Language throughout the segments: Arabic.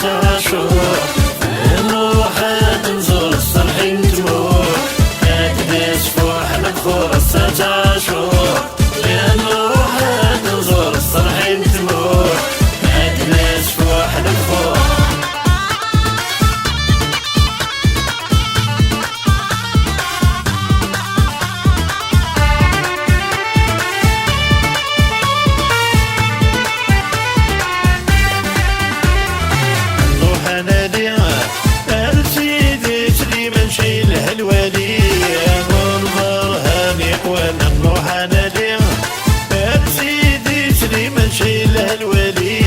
عاشور نروح نزور الصالحين تمور هتدس فوح البخور ستة عاشور نروح نزور الصالحين تمور هتدس فوح البخور الوالي منظر هاني وانا نروح انا ليه سيدي سليمان شيله الوالي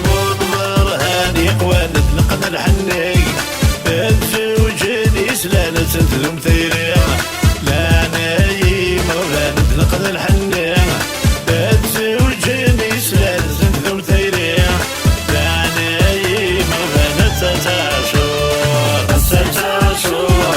منظر هاني وانا تلقنا الحني تزوجني سلالة تنتظم ثيري لا نايم وغانا تلقنا الحني تزوجني سلالة تنتظم ثيري لا نايم وغانا تتعشور تتعشور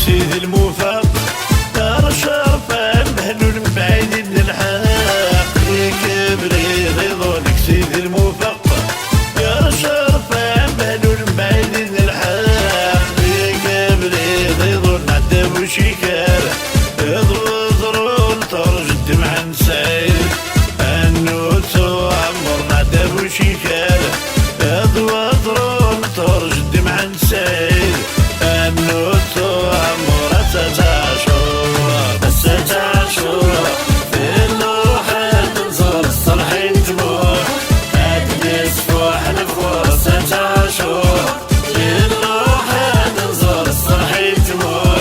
سيدي الموفق دار الشرفان بهلول من بعيد للحق يكبري رضونك سيدي الموفق دار الشرفان بهلول من بعيد للحق يكبري رضون عداب وشيكار اضرون ترج الدمع نسايل النوتو عمرنا عداب وشيكار اضرون ترج الدمع نسايل النوتو عمرها ستة عاشور نروح نزور الصالحين تمور هتدس فوح البخور ستة عاشور نروح نزور الصالحين تمور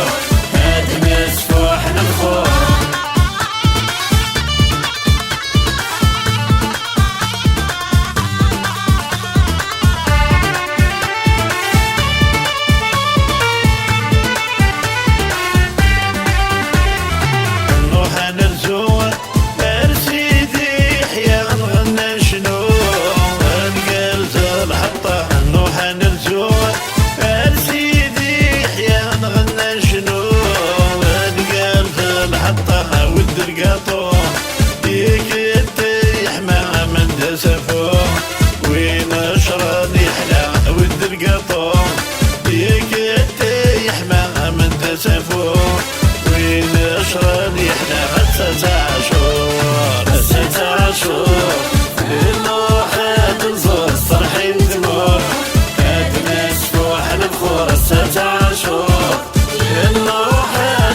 هتدس فوح البخور وين اشراني حلا ود القطو يك يحمى من تسفو وين اشراني حلا ستة عاشور ستة عاشور نروح نزور الصالحين تمور هتنس فوح البخور ستة عاشور نروح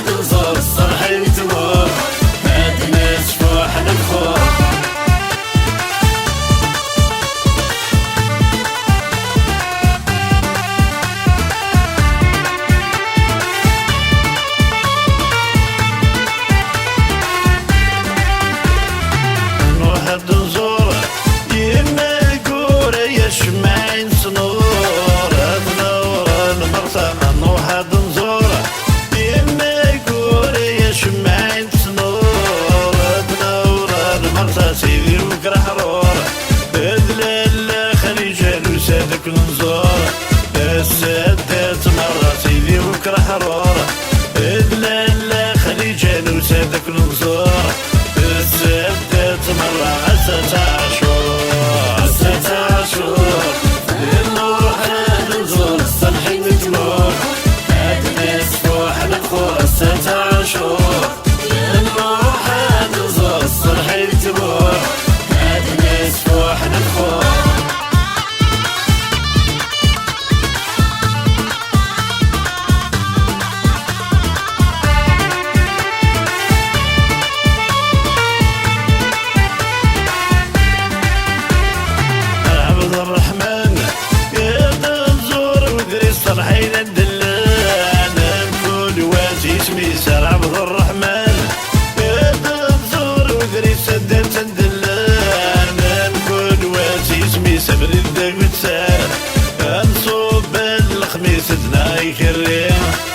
نزور الصالحين تمور هتنس فوح البخور نزور يما القورة يشمعين صنور تنور المرسى نروح نزور يما القورة يشمعين صنور تنور المرسى سيدي وكره حرور بدل خليجة وسادك نزور السادات مرة سيدي وكره حرور بدل خليجة وسادك نزور السادات مرة ستة عاشور ستة عاشور نروح نزور الصالحين تمور هتدس فوح البخور ستة عاشور نروح نزور الصالحين تمور هتدس فوح البخور الرحمن يا تزور ودري الصالحين الدلان بكل واسي اسمي سار عبد الرحمن يا تزور ودري سدات الدلان بكل واسي اسمي سبر الدق وتسار نصوب سدنا يكرم